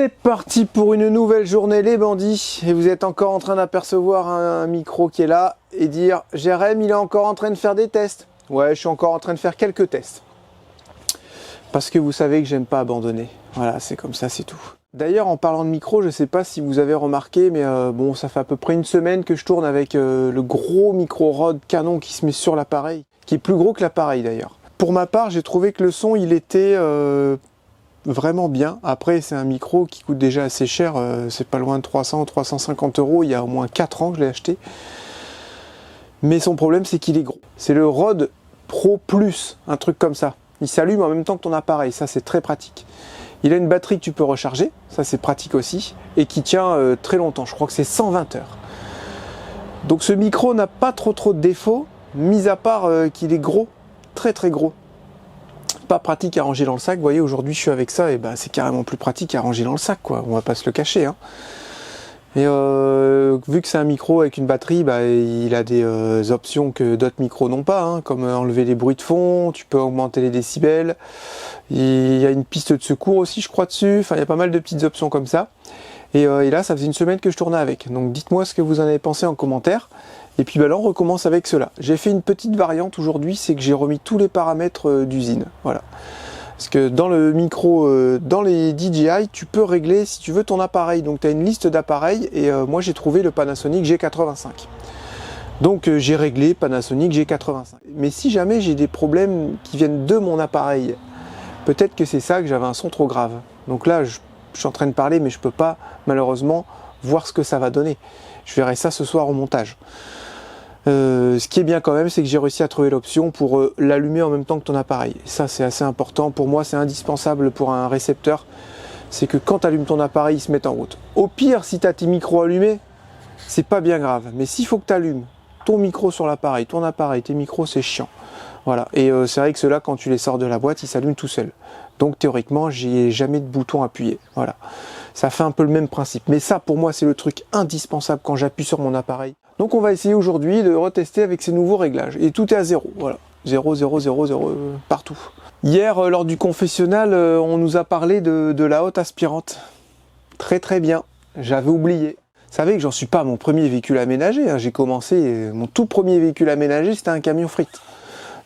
C'est parti pour une nouvelle journée les bandits, et vous êtes encore en train d'apercevoir un micro qui est là et dire Jérém il est encore en train de faire des tests. Ouais, je suis encore en train de faire quelques tests. Parce que vous savez que j'aime pas abandonner. Voilà, c'est comme ça, c'est tout. D'ailleurs, en parlant de micro, je sais pas si vous avez remarqué, mais bon, ça fait à peu près une semaine que je tourne avec le gros micro Rode Canon qui se met sur l'appareil, qui est plus gros que l'appareil d'ailleurs. Pour ma part, j'ai trouvé que le son, il était vraiment bien. Après, c'est un micro qui coûte déjà assez cher, c'est pas loin de 300 ou 350 €, il y a au moins 4 ans que je l'ai acheté. Mais son problème, c'est qu'il est gros. C'est le Rode Pro Plus, un truc comme ça. Il s'allume en même temps que ton appareil, ça c'est très pratique. Il a une batterie que tu peux recharger, ça c'est pratique aussi, et qui tient très longtemps, je crois que c'est 120 heures. Donc ce micro n'a pas trop de défauts, mis à part qu'il est gros, très gros. Pas pratique à ranger dans le sac, vous voyez aujourd'hui je suis avec ça, et ben c'est carrément plus pratique à ranger dans le sac quoi, on va pas se le cacher hein. Et vu que c'est un micro avec une batterie, bah, il a des options que d'autres micros n'ont pas, hein, comme enlever les bruits de fond, tu peux augmenter les décibels, il y a une piste de secours aussi je crois dessus, enfin il y a pas mal de petites options comme ça. Et là ça faisait une semaine que je tournais avec, donc dites-moi ce que vous en avez pensé en commentaire. Et puis bah, là on recommence avec cela. J'ai fait une petite variante aujourd'hui, c'est que j'ai remis tous les paramètres d'usine, voilà. Parce que dans le micro, dans les DJI, tu peux régler si tu veux ton appareil. Donc tu as une liste d'appareils et moi j'ai trouvé le Panasonic G85. Donc j'ai réglé Panasonic G85. Mais si jamais j'ai des problèmes qui viennent de mon appareil, peut-être que c'est ça, que j'avais un son trop grave. Donc là je suis en train de parler mais je peux pas malheureusement voir ce que ça va donner. Je verrai ça ce soir au montage. Ce qui est bien quand même, c'est que j'ai réussi à trouver l'option pour l'allumer en même temps que ton appareil. Et ça, c'est assez important. Pour moi, c'est indispensable pour un récepteur. C'est que quand tu allumes ton appareil, il se met en route. Au pire, si tu as tes micros allumés, c'est pas bien grave. Mais s'il faut que tu allumes ton micro sur l'appareil, ton appareil, tes micros, c'est chiant. Voilà. Et c'est vrai que ceux-là, quand tu les sors de la boîte, ils s'allument tout seuls. Donc théoriquement, j'ai jamais de bouton appuyé. Voilà. Ça fait un peu le même principe. Mais ça, pour moi, c'est le truc indispensable quand j'appuie sur mon appareil. Donc on va essayer aujourd'hui de retester avec ces nouveaux réglages. Et tout est à 0, voilà. 0, 0, 0, 0, partout. Hier, lors du confessionnal, on nous a parlé de la hotte aspirante. Très bien, j'avais oublié. Vous savez que j'en suis pas à mon premier véhicule aménagé. Hein. J'ai commencé, mon tout premier véhicule aménagé, c'était un camion frites.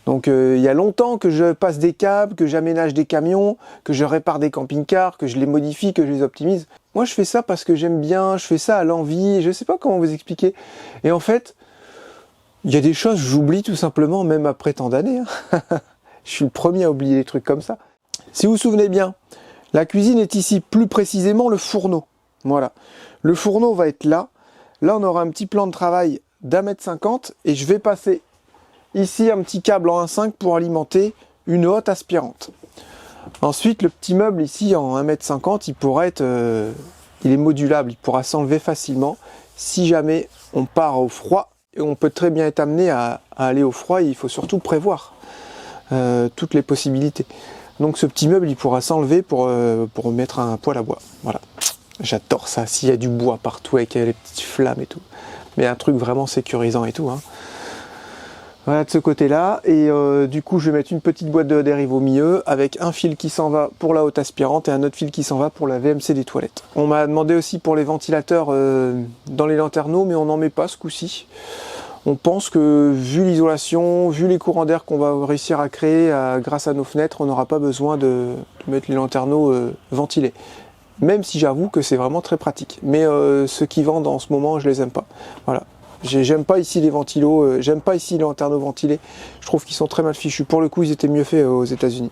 Donc il y a longtemps que je passe des câbles, que j'aménage des camions, que je répare des camping-cars, que je les modifie, que je les optimise. Moi je fais ça parce que j'aime bien, je fais ça à l'envie, je sais pas comment vous expliquer. Et en fait, il y a des choses que j'oublie tout simplement, même après tant d'années. Hein. Je suis le premier à oublier des trucs comme ça. Si vous vous souvenez bien, la cuisine est ici, plus précisément le fourneau. Voilà. Le fourneau va être là. Là on aura un petit plan de travail d'1,50 m et je vais passer ici un petit câble en 1,5 pour alimenter une hotte aspirante. Ensuite le petit meuble ici en 1,50 m, il pourra être, il est modulable, il pourra s'enlever facilement si jamais on part au froid. Et on peut très bien être amené à aller au froid, il faut surtout prévoir toutes les possibilités. Donc ce petit meuble il pourra s'enlever pour mettre un poêle à bois. Voilà. J'adore ça, s'il y a du bois partout avec les petites flammes et tout. Mais un truc vraiment sécurisant et tout. Hein. Voilà de ce côté-là, et du coup je vais mettre une petite boîte de dérive au milieu avec un fil qui s'en va pour la hotte aspirante et un autre fil qui s'en va pour la VMC des toilettes. On m'a demandé aussi pour les ventilateurs dans les lanterneaux, mais on n'en met pas ce coup-ci. On pense que vu l'isolation, vu les courants d'air qu'on va réussir à créer grâce à nos fenêtres, on n'aura pas besoin de mettre les lanterneaux ventilés. Même si j'avoue que c'est vraiment très pratique. Mais ceux qui vendent en ce moment, je les aime pas. Voilà. J'aime pas ici les ventilos, j'aime pas ici les lanterneaux ventilés. Je trouve qu'ils sont très mal fichus. Pour le coup, ils étaient mieux faits aux États-Unis.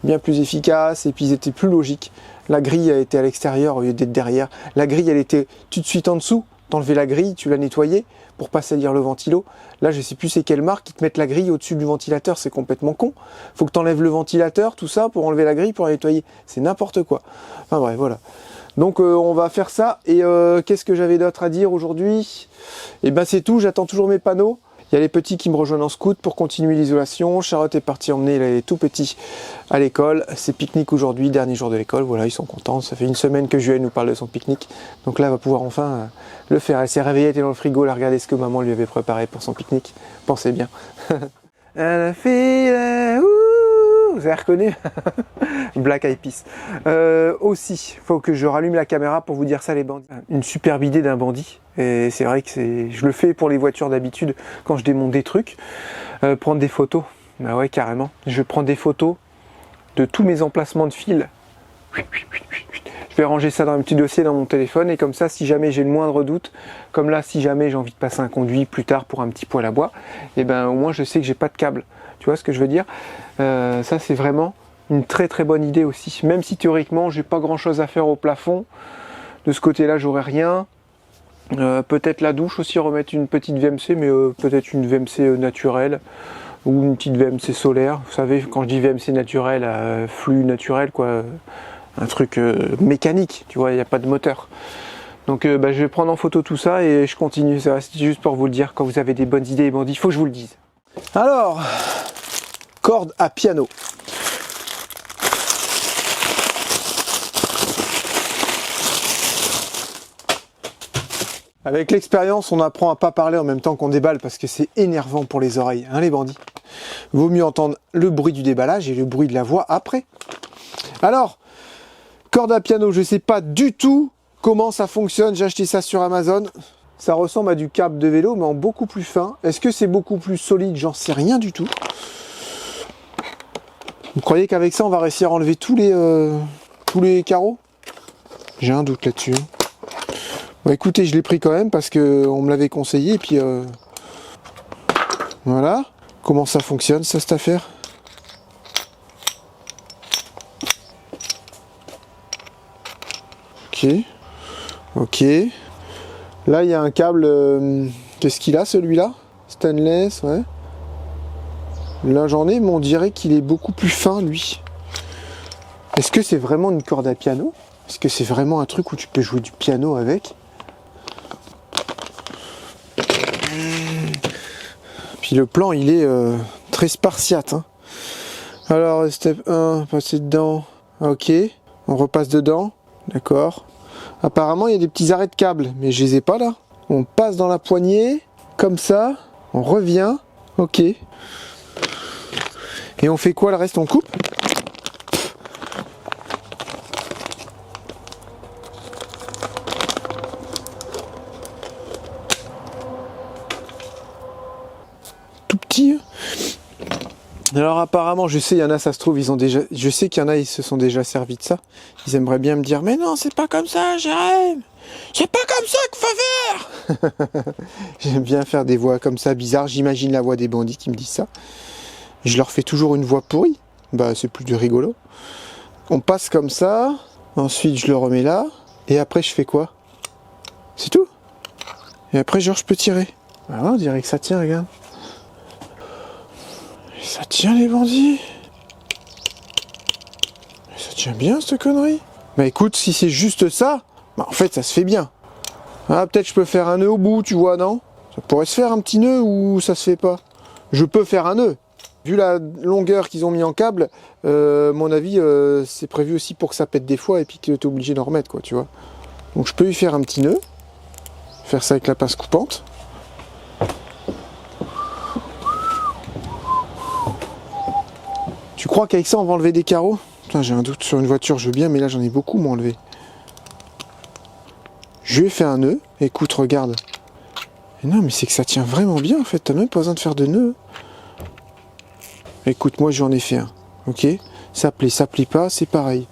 Bien plus efficaces et puis ils étaient plus logiques. La grille a été à l'extérieur au lieu d'être derrière. La grille, elle était tout de suite en dessous. T'enlevais la grille, tu la nettoyais pour pas salir le ventilo. Là, je sais plus c'est quelle marque qui te mettent la grille au-dessus du ventilateur. C'est complètement con. Faut que t'enlèves le ventilateur, tout ça, pour enlever la grille, pour la nettoyer. C'est n'importe quoi. Enfin bref, voilà. Donc on va faire ça, et qu'est-ce que j'avais d'autre à dire aujourd'hui? Et ben c'est tout, j'attends toujours mes panneaux. Il y a les petits qui me rejoignent en scout pour continuer l'isolation. Charlotte est partie emmener les tout petits à l'école. C'est pique-nique aujourd'hui, dernier jour de l'école, voilà, ils sont contents. Ça fait une semaine que Juel nous parle de son pique-nique. Donc là elle va pouvoir enfin le faire. Elle s'est réveillée, elle était dans le frigo, elle a regardé ce que maman lui avait préparé pour son pique-nique. Pensez bien. Elle a fait la vous avez reconnu. Black Eyed Peas. Aussi, faut que je rallume la caméra pour vous dire ça, les bandits. Une superbe idée d'un bandit. Et c'est vrai que je le fais pour les voitures d'habitude quand je démonte des trucs. Prendre des photos. Bah ouais, carrément. Je prends des photos de tous mes emplacements de fil. Je vais ranger ça dans un petit dossier dans mon téléphone et comme ça, si jamais j'ai le moindre doute, comme là, si jamais j'ai envie de passer un conduit plus tard pour un petit poêle à bois, et ben au moins je sais que j'ai pas de câble. Tu vois ce que je veux dire? Ça, c'est vraiment une très très bonne idée aussi. Même si théoriquement, j'ai pas grand chose à faire au plafond, de ce côté-là, j'aurai rien. Peut-être la douche aussi, remettre une petite VMC, mais peut-être une VMC naturelle ou une petite VMC solaire. Vous savez, quand je dis VMC naturel, flux naturel, quoi. Un truc mécanique, tu vois, il n'y a pas de moteur. Donc je vais prendre en photo tout ça et je continue. C'est juste pour vous le dire, quand vous avez des bonnes idées, bandits, il faut que je vous le dise. Alors, corde à piano. Avec l'expérience, on apprend à pas parler en même temps qu'on déballe parce que c'est énervant pour les oreilles, hein, les bandits. Vaut mieux entendre le bruit du déballage et le bruit de la voix après. Alors, corde à piano, je sais pas du tout comment ça fonctionne, j'ai acheté ça sur Amazon. Ça ressemble à du câble de vélo, mais en beaucoup plus fin. Est-ce que c'est beaucoup plus solide? J'en sais rien du tout. Vous croyez qu'avec ça, on va réussir à enlever tous les carreaux? J'ai un doute là-dessus. Bon, écoutez, je l'ai pris quand même parce qu'on me l'avait conseillé. Et puis, voilà. Comment ça fonctionne, ça, cette affaire? Ok. Là, il y a un câble. Qu'est-ce qu'il a, celui-là? Stainless, ouais. Là, j'en ai, mais on dirait qu'il est beaucoup plus fin, lui. Est-ce que c'est vraiment une corde à piano? Est-ce que c'est vraiment un truc où tu peux jouer du piano avec? Puis le plan, il est très spartiate. Hein. Alors, step 1, passer dedans. Ok. On repasse dedans. D'accord. Apparemment, il y a des petits arrêts de câble, mais je les ai pas là. On passe dans la poignée, comme ça. On revient. Ok. Et on fait quoi le reste? On coupe? Tout petit. Alors apparemment, je sais, il y en a, ça se trouve, je sais qu'il y en a, ils se sont déjà servis de ça. Ils aimeraient bien me dire, mais non, c'est pas comme ça, Jérém. C'est pas comme ça qu'il faut faire. J'aime bien faire des voix comme ça, bizarres. J'imagine la voix des bandits qui me disent ça. Je leur fais toujours une voix pourrie. Bah, c'est plus de rigolo. On passe comme ça. Ensuite, je le remets là. Et après, je fais quoi? C'est tout. Et après, genre, je peux tirer. Ah, on dirait que ça tient, regarde. Ça tient, les bandits. Ça tient bien, cette connerie. Bah écoute, si c'est juste ça, bah en fait, ça se fait bien. Ah, peut-être je peux faire un nœud au bout, tu vois, non? Ça pourrait se faire un petit nœud ou ça se fait pas? Je peux faire un nœud. Vu la longueur qu'ils ont mis en câble, mon avis, c'est prévu aussi pour que ça pète des fois et puis que tu es obligé d'en remettre, quoi, tu vois. Donc je peux y faire un petit nœud. Faire ça avec la pince coupante. Tu crois qu'avec ça, on va enlever des carreaux? Putain, j'ai un doute sur une voiture, je veux bien, mais là, j'en ai beaucoup, moi, enlevé. Je lui ai fait un nœud. Écoute, regarde. Et non, mais c'est que ça tient vraiment bien, en fait. T'as même pas besoin de faire de nœud. Écoute, moi, j'en ai fait un. Ok? Ça plie pas, c'est pareil.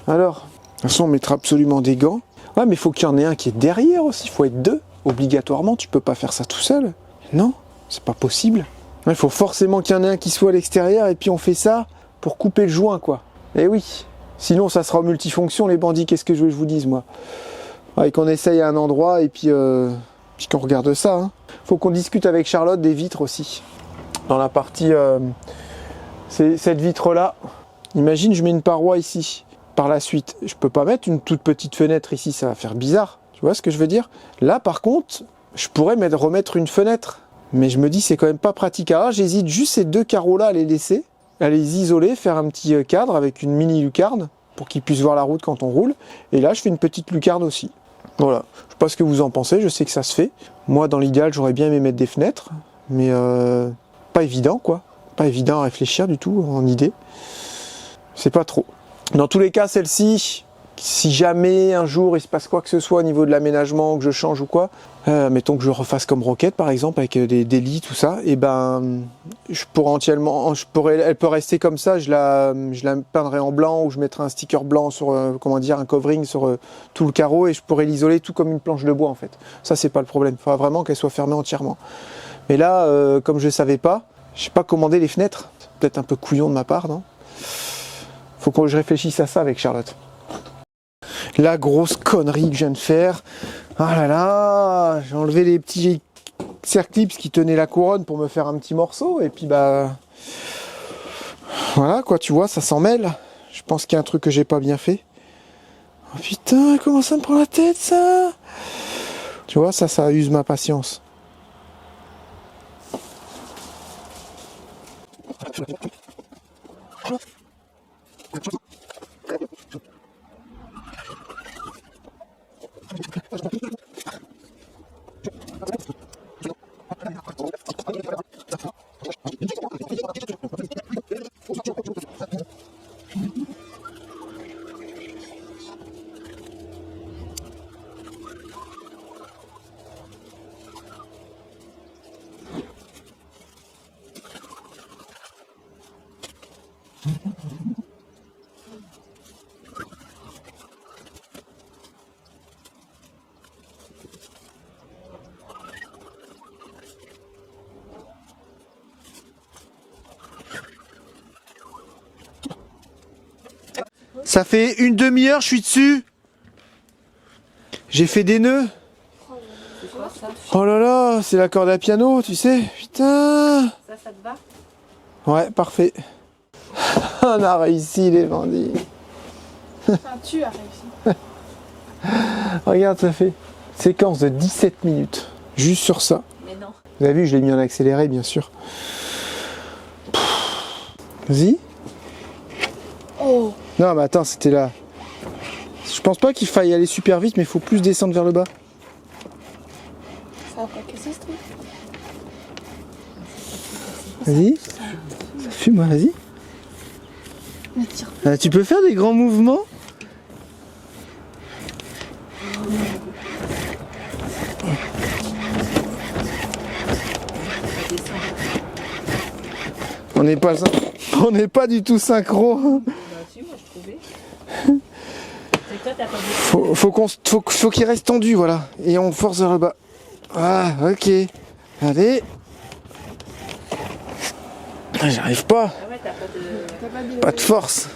Alors, de toute façon, on mettra absolument des gants. Ouais, mais il faut qu'il y en ait un qui est derrière aussi. Il faut être deux. Obligatoirement, tu peux pas faire ça tout seul. Non, c'est pas possible. Il faut forcément qu'il y en ait un qui soit à l'extérieur et puis on fait ça pour couper le joint, quoi. Eh oui. Sinon, ça sera multifonction, les bandits. Qu'est-ce que je veux que je vous dise, moi? Ouais, qu'on essaye à un endroit et puis qu'on regarde ça. Hein. Faut qu'on discute avec Charlotte des vitres aussi. Dans la partie... c'est cette vitre-là. Imagine, je mets une paroi ici. Par la suite, je peux pas mettre une toute petite fenêtre ici. Ça va faire bizarre. Tu vois ce que je veux dire? Là, par contre, je pourrais remettre une fenêtre. Mais je me dis, c'est quand même pas pratique. Alors, j'hésite juste ces deux carreaux-là à les laisser. À les isoler, faire un petit cadre avec une mini lucarne. Pour qu'ils puissent voir la route quand on roule. Et là, je fais une petite lucarne aussi. Voilà, je sais pas ce que vous en pensez, je sais que ça se fait. Moi, dans l'idéal, j'aurais bien aimé mettre des fenêtres, mais pas évident, quoi. pas évident à réfléchir du tout en idée. C'est pas trop. Dans tous les cas, celle-ci, si jamais un jour il se passe quoi que ce soit au niveau de l'aménagement, que je change ou quoi, mettons que je refasse comme Roquette par exemple avec des lits, tout ça, et ben je pourrais entièrement, elle peut rester comme ça, je la peindrai en blanc ou je mettrai un sticker blanc sur, comment dire, un covering sur tout le carreau et je pourrais l'isoler tout comme une planche de bois en fait. Ça c'est pas le problème, il faudra vraiment qu'elle soit fermée entièrement. Mais là, comme je savais pas, je sais pas commander les fenêtres, c'est peut-être un peu couillon de ma part, non? Faut que je réfléchisse à ça avec Charlotte. La grosse connerie que je viens de faire. Ah là là, j'ai enlevé les petits circlips qui tenaient la couronne pour me faire un petit morceau. Et puis bah... Voilà quoi, tu vois, ça s'en mêle. Je pense qu'il y a un truc que j'ai pas bien fait. Oh putain, comment ça me prend la tête ça? Tu vois, ça use ma patience. Ça fait une demi-heure, je suis dessus. J'ai fait des nœuds. C'est quoi ça? Oh là là, c'est la corde à piano, tu sais. Putain. Ça te va? Ouais, parfait. On a réussi les bandits. Enfin, tu as réussi. Regarde, ça fait séquence de 17 minutes. Juste sur ça. Mais non. Vous avez vu, je l'ai mis en accéléré, bien sûr. Vas-y. Oh. Non, mais attends, c'était là. Je pense pas qu'il faille aller super vite, mais il faut plus descendre vers le bas. Ça va pas casser ce truc. Vas-y. Ça fume, moi, vas-y. Mais tire. Ah, tu peux faire des grands mouvements? On n'est pas du tout synchro. Bah si, moi je trouvais. C'est toi, t'as pas dit. Faut qu'il reste tendu, voilà. Et on force vers le bas. Ah, ok. Allez. Ah, j'arrive pas. Ah ouais, t'as pas de... Pas de force.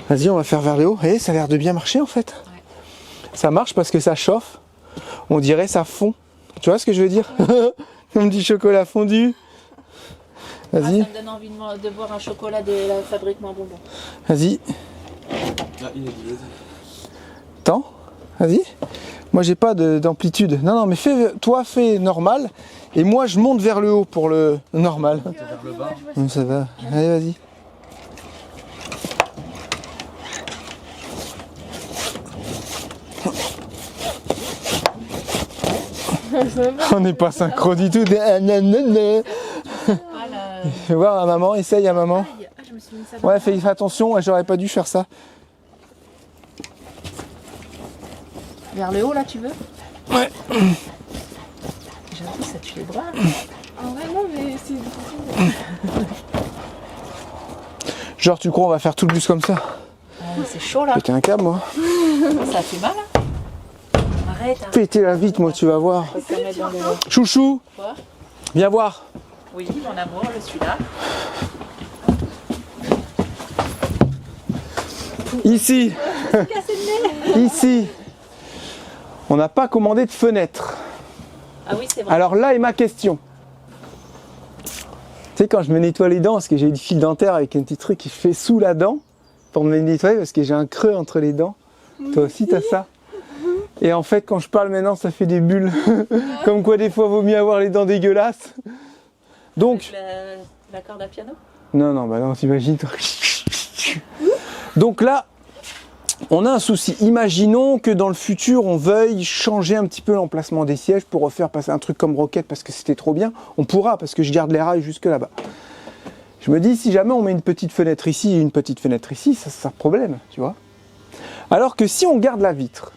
Vas-y, on va faire vers le haut. Et ça a l'air de bien marcher en fait. Ouais. Ça marche parce que ça chauffe. On dirait ça fond. Tu vois ce que je veux dire? Comme du chocolat fondu. Ah, Vas-y. ça me donne envie de boire un chocolat de la fabrique Moi Bonbon. Vas-y. Ah, il est dit. Attends. Vas-y. Moi j'ai pas d'amplitude. Non, mais toi fais normal. Et moi je monte vers le haut pour le normal. Vers le bas. Donc, ça va. Allez, vas-y. On n'est pas synchro du tout. Ah, là... Fais voir à maman, essaye à maman. Aïe. Ah, je me suis mis ça dans Ouais, la- fais attention, j'aurais pas dû faire ça. Vers le haut là, tu veux? Ouais. J'avoue, ça tue les bras. Ah ouais, non, mais c'est difficile. Genre, tu crois on va faire tout le bus comme ça? Ah, c'est chaud là. Péter un câble, moi. Ça fait mal hein? Arrête. Hein. Péter la vitre, moi, tu vas voir. Faut se mettre dans le... Chouchou, Quoi? viens voir. Oui, mon amour, je suis là. Ici. Ici. On n'a pas commandé de fenêtre. Ah oui, c'est vrai. Alors là est ma question. Tu sais, quand je me nettoie les dents, parce que j'ai du fil dentaire avec un petit truc qui fait sous la dent, pour me nettoyer, parce que j'ai un creux entre les dents. Toi aussi, t'as ça. Et en fait, quand je parle maintenant, ça fait des bulles. Comme quoi, des fois, vaut mieux avoir les dents dégueulasses. Donc... Avec la corde à piano? Non, bah non, t'imagines, toi. Donc là, On a un souci. Imaginons que dans le futur, on veuille changer un petit peu l'emplacement des sièges pour refaire passer un truc comme Rocket parce que c'était trop bien. On pourra, parce que je garde les rails jusque là-bas. Je me dis, si jamais on met une petite fenêtre ici et une petite fenêtre ici, ça c'est un problème, tu vois. Alors que si on garde la vitre,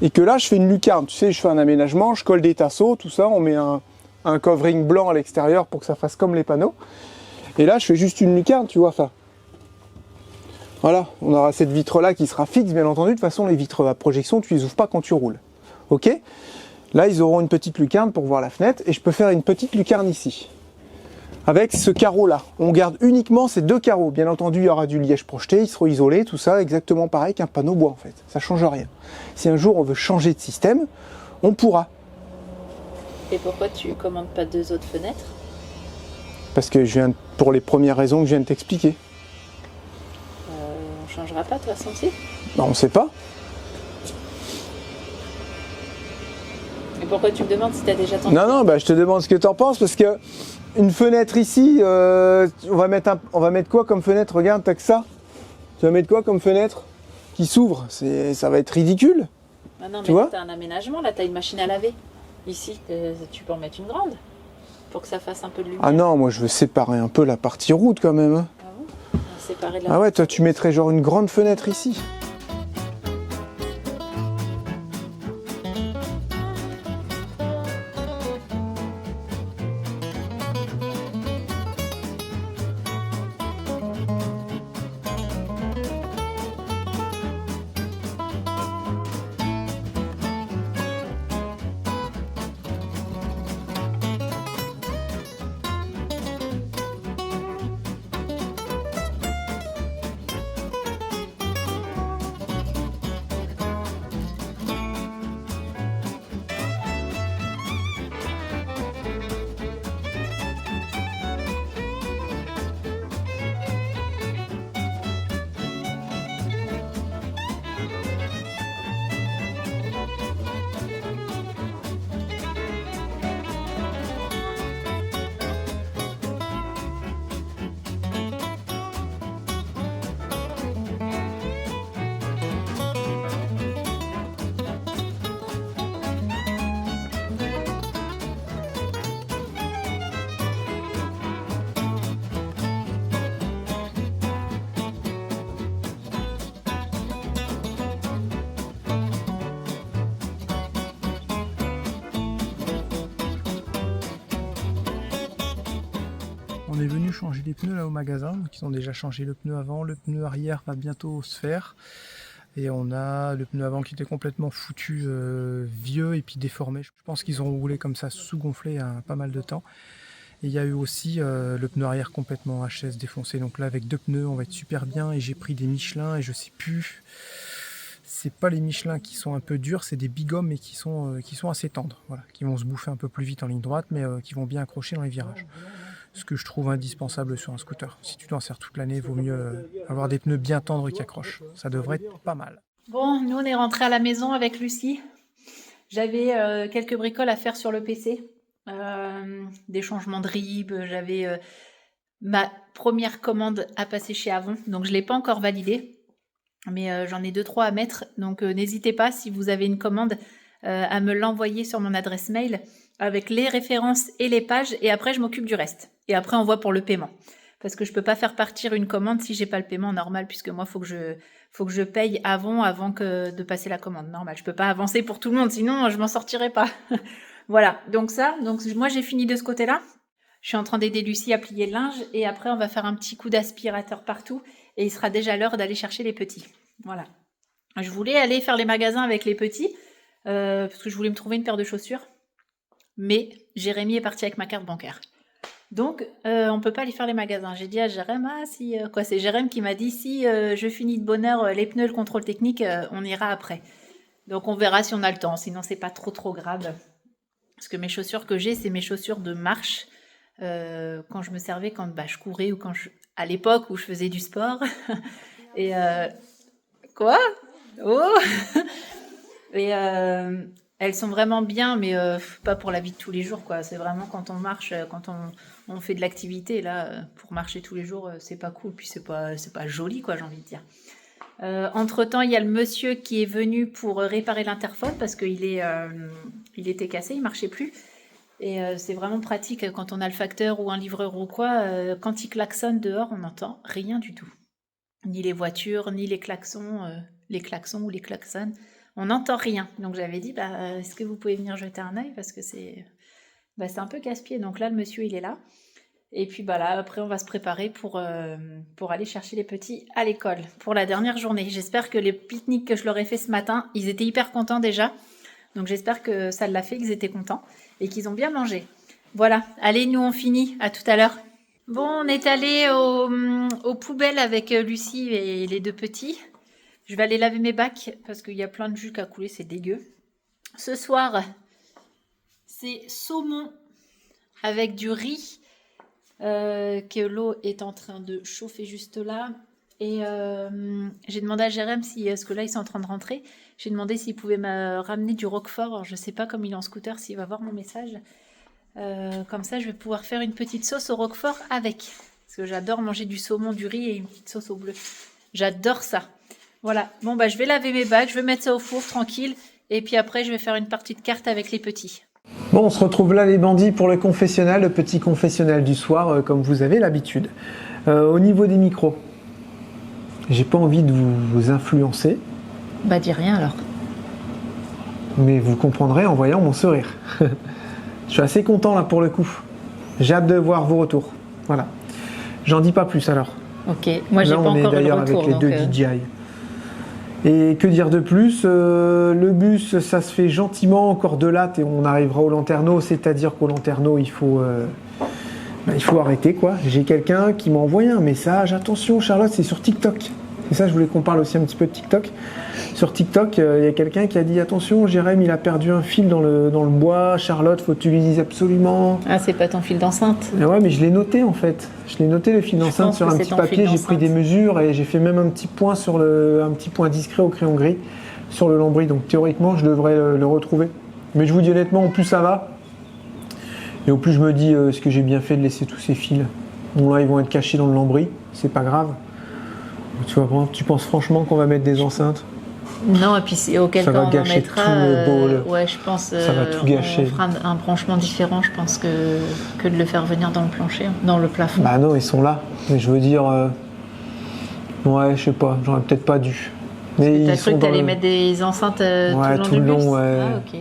et que là, je fais une lucarne, tu sais, je fais un aménagement, je colle des tasseaux, tout ça, on met un covering blanc à l'extérieur pour que ça fasse comme les panneaux. Et là, je fais juste une lucarne, tu vois, enfin... Voilà, on aura cette vitre-là qui sera fixe, bien entendu. De toute façon, les vitres à projection, tu les ouvres pas quand tu roules. Ok? Là, ils auront une petite lucarne pour voir la fenêtre, et je peux faire une petite lucarne ici. Avec ce carreau-là. On garde uniquement ces deux carreaux. Bien entendu, il y aura du liège projeté, ils seront isolés, tout ça, exactement pareil qu'un panneau bois, en fait. Ça change rien. Si un jour on veut changer de système, on pourra. Et pourquoi tu commandes pas 2 autres fenêtres? Parce que pour les premières raisons que je viens de t'expliquer. On changera pas de toute façon, si? Ben, on sait pas. Et pourquoi tu me demandes si tu as déjà tenté? Non, bah, je te demande ce que tu en penses, parce que une fenêtre ici, on va mettre quoi comme fenêtre? Regarde, t'as que ça. Tu vas mettre quoi comme fenêtre qui s'ouvre? Ça va être ridicule. Ah non, tu mais vois, t'as un aménagement, là, t'as une machine à laver. Ici, tu peux en mettre une grande, pour que ça fasse un peu de lumière. Ah non, moi je veux séparer un peu la partie route quand même. Ah bon? Séparer de la... Ah ouais, toi tu mettrais genre une grande fenêtre ici. On est venu changer les pneus là au magasin, donc ils ont déjà changé le pneu avant, le pneu arrière va bientôt se faire. Et on a le pneu avant qui était complètement foutu, vieux et puis déformé. Je pense qu'ils ont roulé comme ça sous-gonflé pas mal de temps. Et il y a eu aussi le pneu arrière complètement HS défoncé. Donc là avec 2 pneus on va être super bien. Et j'ai pris des Michelin et je sais plus... C'est pas les Michelin qui sont un peu durs, c'est des bigommes mais qui sont assez tendres. Voilà, qui vont se bouffer un peu plus vite en ligne droite mais qui vont bien accrocher dans les virages. Ce que je trouve indispensable sur un scooter. Si tu t'en sers toute l'année, il vaut mieux avoir des pneus bien tendres qui accrochent. Ça devrait être pas mal. Bon, nous on est rentrés à la maison avec Lucie. J'avais quelques bricoles à faire sur le PC. Des changements de rib, j'avais ma première commande à passer chez Avon, donc je ne l'ai pas encore validée. Mais j'en ai 2-3 à mettre, donc n'hésitez pas si vous avez une commande à me l'envoyer sur mon adresse mail avec les références et les pages, et après je m'occupe du reste. Et après on voit pour le paiement, parce que je peux pas faire partir une commande si j'ai pas le paiement normal, puisque moi faut que je paye avant que de passer la commande normal. Je peux pas avancer pour tout le monde, sinon je m'en sortirai pas. Voilà, donc moi j'ai fini de ce côté-là. Je suis en train d'aider Lucie à plier le linge, et après on va faire un petit coup d'aspirateur partout, et il sera déjà l'heure d'aller chercher les petits. Voilà. Je voulais aller faire les magasins avec les petits, parce que je voulais me trouver une paire de chaussures, mais Jérémy est parti avec ma carte bancaire. Donc, on peut pas aller faire les magasins. J'ai dit à Jérém, c'est Jérém qui m'a dit, si je finis de bonne heure les pneus, le contrôle technique, on ira après. Donc, on verra si on a le temps, sinon c'est pas trop grave. Parce que mes chaussures que j'ai, c'est mes chaussures de marche, quand je me servais, quand je courais, ou à l'époque où je faisais du sport. Et quoi? Oh. Et elles sont vraiment bien, mais pas pour la vie de tous les jours, quoi. C'est vraiment quand on marche, quand on fait de l'activité, là, pour marcher tous les jours, c'est pas cool. Puis c'est pas joli, quoi, j'ai envie de dire. Entre-temps, il y a le monsieur qui est venu pour réparer l'interphone parce qu'il était cassé, il marchait plus. Et c'est vraiment pratique quand on a le facteur ou un livreur ou quoi. Quand il klaxonne dehors, on n'entend rien du tout. Ni les voitures, ni les klaxons ou les klaxons. On n'entend rien. Donc j'avais dit, est-ce que vous pouvez venir jeter un œil parce que c'est un peu casse-pied. Donc là, le monsieur, il est là. Et puis là, après, on va se préparer pour aller chercher les petits à l'école pour la dernière journée. J'espère que les pique-niques que je leur ai fait ce matin, ils étaient hyper contents déjà. Donc j'espère que ça l'a fait, qu'ils étaient contents et qu'ils ont bien mangé. Voilà, allez, nous on finit. À tout à l'heure. Bon, on est allé aux poubelles avec Lucie et les 2 petits. Je vais aller laver mes bacs parce qu'il y a plein de jus qui a coulé, c'est dégueu. Ce soir, c'est saumon avec du riz que l'eau est en train de chauffer juste là. Et j'ai demandé à Jérém parce que là ils sont en train de rentrer, j'ai demandé s'il pouvait me ramener du roquefort. Alors, je sais pas comme il est en scooter, s'il va voir mon message. Comme ça, je vais pouvoir faire une petite sauce au roquefort avec. Parce que j'adore manger du saumon, du riz et une petite sauce au bleu. J'adore ça. Voilà. Bon, je vais laver mes bacs, je vais mettre ça au four tranquille. Et puis après, je vais faire une partie de cartes avec les petits. Bon, on se retrouve là les bandits pour le confessionnal, le petit confessionnal du soir, comme vous avez l'habitude. Au niveau des micros, j'ai pas envie de vous influencer. Dis rien alors. Mais vous comprendrez en voyant mon sourire. Je suis assez content là pour le coup. J'ai hâte de voir vos retours. Voilà. J'en dis pas plus alors. Ok, moi j'ai là, pas encore eu le retour. On est d'ailleurs avec les 2 DJI. Et que dire de plus, le bus, ça se fait gentiment, encore de latte et on arrivera au Lanterneau, c'est-à-dire qu'au Lanterneau, il faut arrêter quoi. J'ai quelqu'un qui m'a envoyé un message, attention Charlotte, c'est sur TikTok. Et ça, je voulais qu'on parle aussi un petit peu de TikTok. Sur TikTok, il y a quelqu'un qui a dit, attention, Jérém, il a perdu un fil dans le bois, Charlotte, faut que tu lui dises absolument. Ah, c'est pas ton fil d'enceinte? Et ouais, mais je l'ai noté en fait. Je l'ai noté le fil d'enceinte sur un petit papier, j'ai pris des mesures et j'ai fait même un petit point discret au crayon gris sur le lambris. Donc théoriquement, je devrais le retrouver. Mais je vous dis honnêtement, au plus ça va, et au plus je me dis, est-ce que j'ai bien fait de laisser tous ces fils? Bon là, ils vont être cachés dans le lambris, c'est pas grave. Tu penses franchement qu'on va mettre des enceintes? Non, et puis auquel cas on en mettra, tout le bol. ouais, je pense ça va tout gâcher. On fera un branchement différent, je pense, que de le faire venir dans le plancher, dans le plafond. Bah non, ils sont là. Mais je veux dire, ouais, je sais pas, j'aurais peut-être pas dû. Mais t'as cru que t'allais mettre des enceintes tout le long du bus? Ouais. Ah, ok.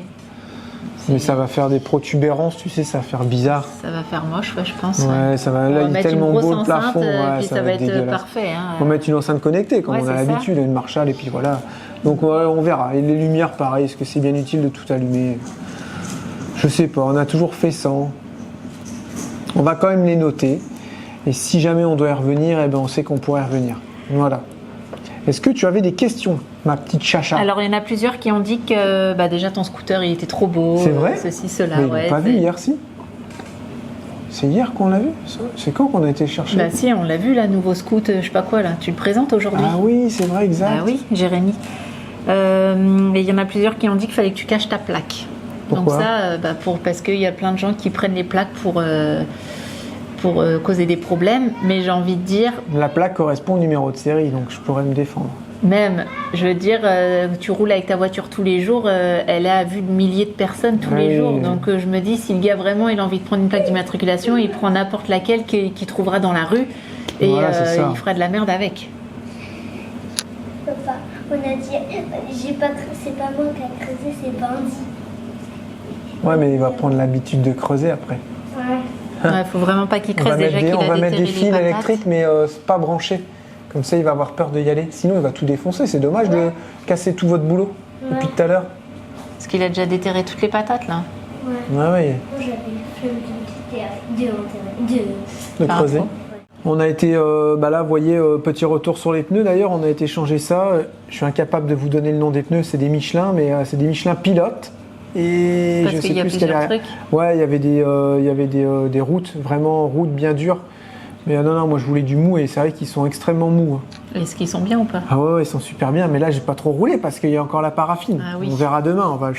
Mais ça va faire des protubérances, tu sais, ça va faire bizarre. Ça va faire moche, ouais, je pense. Ouais, ça va. Là, il est tellement beau le plafond. Puis ça va être parfait. Hein. On va mettre une enceinte connectée, comme on a l'habitude, une Marshall, et puis voilà. Donc on verra. Et les lumières, pareil, est-ce que c'est bien utile de tout allumer? Je sais pas, on a toujours fait sans. On va quand même les noter. Et si jamais on doit y revenir, eh ben on sait qu'on pourrait y revenir. Voilà. Est-ce que tu avais des questions, ma petite chacha? Alors, il y en a plusieurs qui ont dit que déjà ton scooter, il était trop beau. C'est vrai? Ceci, cela. Mais ils l'ont pas vu hier, si? C'est hier qu'on l'a vu? C'est quand qu'on a été chercher? Bah si, on l'a vu, là, nouveau scoot, je sais pas quoi, là. Tu le présentes aujourd'hui? Ah oui, c'est vrai, exact. Ah oui, Jérémy. Et il y en a plusieurs qui ont dit qu'il fallait que tu caches ta plaque. Pourquoi? Donc ça, parce qu'il y a plein de gens qui prennent les plaques pour causer des problèmes, mais j'ai envie de dire... La plaque correspond au numéro de série, donc je pourrais me défendre. Même, je veux dire, tu roules avec ta voiture tous les jours, elle a vu de milliers de personnes tous les jours, donc je me dis, si le gars vraiment il a envie de prendre une plaque d'immatriculation, il prend n'importe laquelle qu'il trouvera dans la rue, et voilà, il fera de la merde avec. Papa, on a dit, c'est pas moi qui a creusé, c'est Bandit. Ouais, mais il va prendre l'habitude de creuser après. Ouais. Faut vraiment pas qu'il creuse déjà qu'il a On va mettre des déterré fils électriques, mais c'est pas branché. Comme ça, il va avoir peur d'y aller. Sinon, il va tout défoncer. C'est dommage de casser tout votre boulot depuis tout à l'heure. Parce qu'il a déjà déterré toutes les patates, là. Ouais. Ouais. Moi, j'avais de creuser. On a été, là, vous voyez, petit retour sur les pneus. D'ailleurs, on a été changer ça. Je suis incapable de vous donner le nom des pneus. C'est des Michelin, mais c'est des Michelin pilotes. Et parce je sais qu'il y a plus ce qu'il y a plusieurs trucs. Ouais, il y avait des routes, vraiment routes bien dures. Mais non, moi je voulais du mou et c'est vrai qu'ils sont extrêmement mous. Est-ce qu'ils sont bien ou pas? Ah ouais, ils sont super bien, mais là j'ai pas trop roulé parce qu'il y a encore la paraffine. Ah oui. On verra demain, on va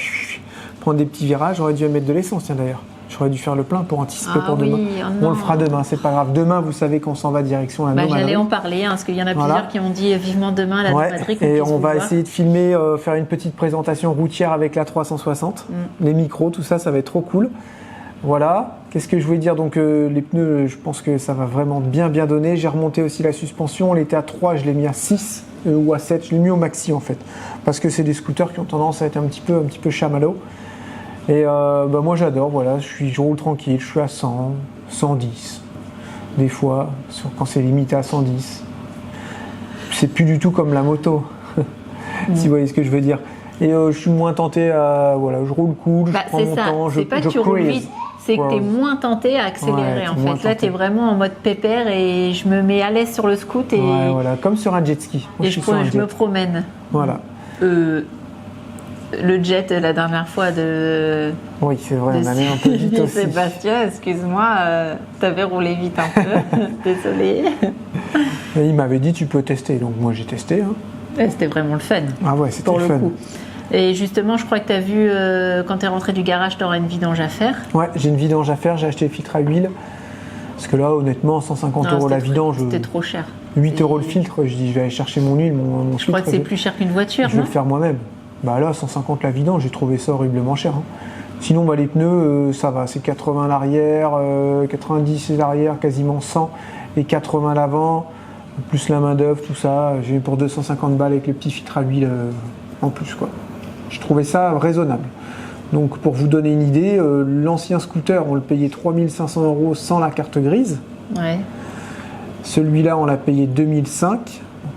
prendre des petits virages, j'aurais dû mettre de l'essence tiens d'ailleurs. J'aurais dû faire le plein pour anticiper pour oui, demain. oh On le fera demain, c'est pas grave. Demain, vous savez qu'on s'en va direction la J'allais nomadarie. en parler, parce qu'il y en a plusieurs qui ont dit vivement demain la nomaderie. Et on va essayer de filmer, faire une petite présentation routière avec la 360. Les micros, tout ça, ça va être trop cool. Voilà. Qu'est-ce que je voulais dire? Donc les pneus, je pense que ça va vraiment bien donner. J'ai remonté aussi la suspension. Elle était à 3, je l'ai mis à 6 ou à 7. Je l'ai mis au maxi en fait. Parce que c'est des scooters qui ont tendance à être un petit peu chamallows. Et moi j'adore, voilà, je roule tranquille, je suis à 100, 110. Des fois, quand c'est limité à 110. C'est plus du tout comme la moto, si vous voyez ce que je veux dire. Et je suis moins tenté à... Voilà, je roule cool, je prends mon temps, c'est pas que tu roules vite, c'est que tu es moins tenté à accélérer en fait. Là, tu es vraiment en mode pépère et je me mets à l'aise sur le scoot. Et voilà, comme sur un jet ski. Moi, je me promène. Voilà. Le jet la dernière fois de... Oui, c'est vrai, on allait un peu vite aussi. Sébastien, excuse-moi, t'avais roulé vite un peu, désolé. Et il m'avait dit tu peux tester, donc moi j'ai testé. Hein. C'était vraiment le fun. Ah ouais, c'était le fun. Coup. Et justement, je crois que tu as vu, quand tu es rentré du garage, tu auras une vidange à faire. Ouais, j'ai une vidange à faire, j'ai acheté le filtre à huile. Parce que là, honnêtement, 150 € la vidange. C'était trop cher. 8 € le filtre, je dis je vais aller chercher mon huile, mon filtre. Je crois que c'est plus cher qu'une voiture, Je vais le faire moi-même. Bah là, 150 la vidange, j'ai trouvé ça horriblement cher. Hein. Sinon, les pneus, ça va, c'est 80 à l'arrière, 90 à l'arrière, quasiment 100, et 80 à l'avant, plus la main d'œuvre, tout ça. J'ai eu pour 250 balles avec le petit filtre à huile en plus, quoi. Je trouvais ça raisonnable. Donc, pour vous donner une idée, l'ancien scooter, on le payait 3500 € sans la carte grise. Ouais. Celui-là, on l'a payé 2005, donc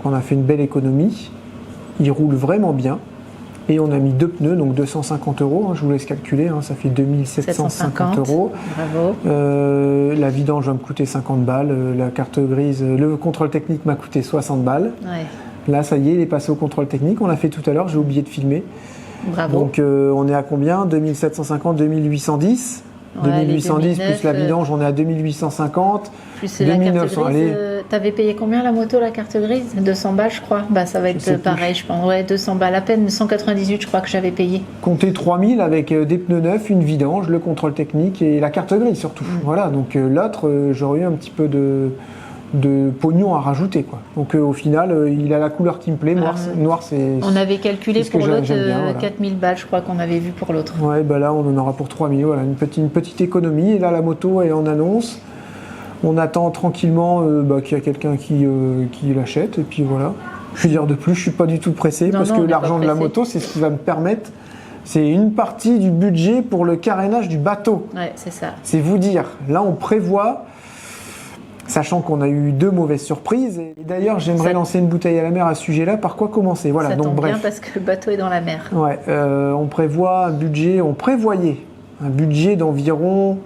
on a fait une belle économie. Il roule vraiment bien. Et on a mis 2 pneus, donc 250 €, je vous laisse calculer, ça fait 2750 €. Bravo. La vidange va me coûter 50 balles, la carte grise, le contrôle technique m'a coûté 60 balles. Ouais. Là, ça y est, il est passé au contrôle technique, on l'a fait tout à l'heure, j'ai oublié de filmer. Bravo. Donc on est à combien? 2750, 2810. 2810 plus la vidange, on est à 2850. Plus la carte grise. T'avais payé combien la moto, la carte grise? 200 balles, je crois. Ça va être pareil, je pense. Ouais, 200 balles à peine. 198, je crois que j'avais payé. Comptez 3000 avec des pneus neufs, une vidange, le contrôle technique et la carte grise surtout. Voilà, donc l'autre, j'aurais eu un petit peu de pognon à rajouter, quoi. Donc au final, il a la couleur qui me plaît. Noir, c'est... On avait calculé pour l'autre voilà. 4000 balles, je crois qu'on avait vu pour l'autre. Ouais, là, on en aura pour 3000. Voilà, une petite économie. Et là, la moto est en annonce. On attend tranquillement qu'il y a quelqu'un qui l'achète. Et puis voilà. Je veux dire de plus, je suis pas du tout pressé parce que l'argent de la moto, c'est ce qui va me permettre. C'est une partie du budget pour le carénage du bateau. Ouais, c'est ça. C'est vous dire. Là, on prévoit, sachant qu'on a eu 2 mauvaises surprises. Et d'ailleurs, j'aimerais lancer une bouteille à la mer à ce sujet-là. Par quoi commencer? Voilà. Ça donc tombe bref. bien parce que le bateau est dans la mer. Ouais. On prévoyait un budget d'environ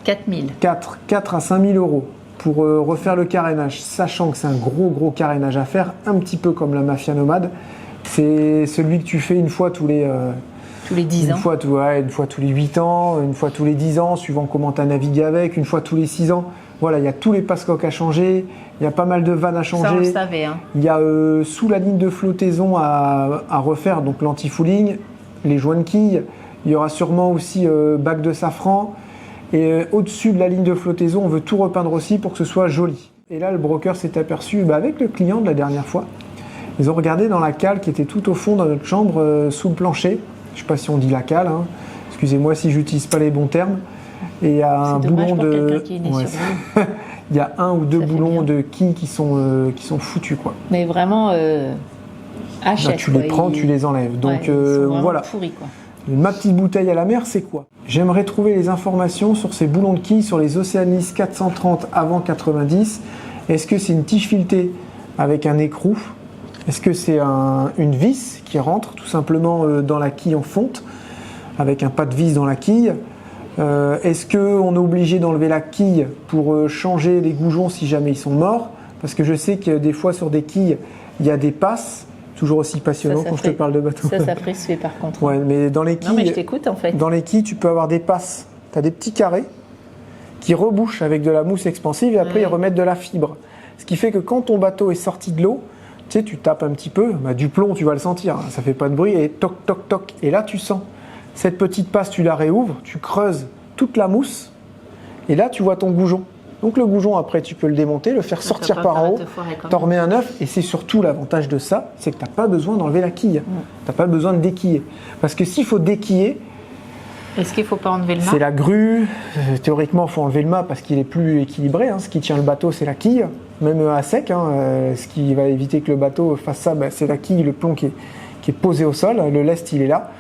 4000. 4 à 5 000 € pour refaire le carénage, sachant que c'est un gros carénage à faire, un petit peu comme la Mafia Nomade. C'est celui que tu fais une fois tous les 10 ans. Une fois tous les 8 ans, une fois tous les 10 ans, suivant comment tu as navigué avec, une fois tous les 6 ans. Voilà, il y a tous les passecoques à changer, il y a pas mal de vannes à changer. Ça, on le savait. Il y a sous la ligne de flottaison à refaire, donc l'anti-fouling, les joints de quilles. Il y aura sûrement aussi bac de safran. Et au-dessus de la ligne de flottaison, on veut tout repeindre aussi pour que ce soit joli. Et là, le broker s'est aperçu, avec le client de la dernière fois, ils ont regardé dans la cale qui était tout au fond dans notre chambre, sous le plancher. Je ne sais pas si on dit la cale, hein. Excusez-moi si j'utilise pas les bons termes. Et il y a un boulon de... Il y a 1 ou 2 boulons de quilles qui sont foutus, quoi. Mais vraiment, achète. Là, tu les prends, tu les enlèves. Donc voilà. Pourris, quoi. Ma petite bouteille à la mer, c'est quoi? J'aimerais trouver les informations sur ces boulons de quilles sur les Oceanis 430 avant 90. Est-ce que c'est une tige filetée avec un écrou? Est-ce que c'est une vis qui rentre tout simplement dans la quille en fonte avec un pas de vis dans la quille? Est-ce qu'on est obligé d'enlever la quille pour changer les goujons si jamais ils sont morts? Parce que je sais que des fois sur des quilles, il y a des passes. Toujours aussi passionnant quand je te parle de bateau. Ça frisse fait par contre. Ouais, mais dans les quilles, non, mais je t'écoute en fait. Dans les quilles, tu peux avoir des passes. Tu as des petits carrés qui rebouchent avec de la mousse expansive et après ils remettent de la fibre. Ce qui fait que quand ton bateau est sorti de l'eau, tu sais, tu tapes un petit peu, du plomb, tu vas le sentir, ça fait pas de bruit et toc, toc, toc. Et là, tu sens. Cette petite passe, tu la réouvres, tu creuses toute la mousse. Et là, tu vois ton goujon. Donc le goujon, après, tu peux le démonter, le faire sortir par en haut, t'en remets un neuf. Et c'est surtout l'avantage de ça, c'est que tu n'as pas besoin d'enlever la quille. Tu n'as pas besoin de déquiller. Parce que s'il faut déquiller, est-ce qu'il ne faut pas enlever le mât? C'est la grue. Théoriquement, il faut enlever le mât parce qu'il est plus équilibré. Hein. Ce qui tient le bateau, c'est la quille. Même à sec, hein, ce qui va éviter que le bateau fasse ça, c'est la quille, le plomb qui est posé au sol. Le lest, il est là.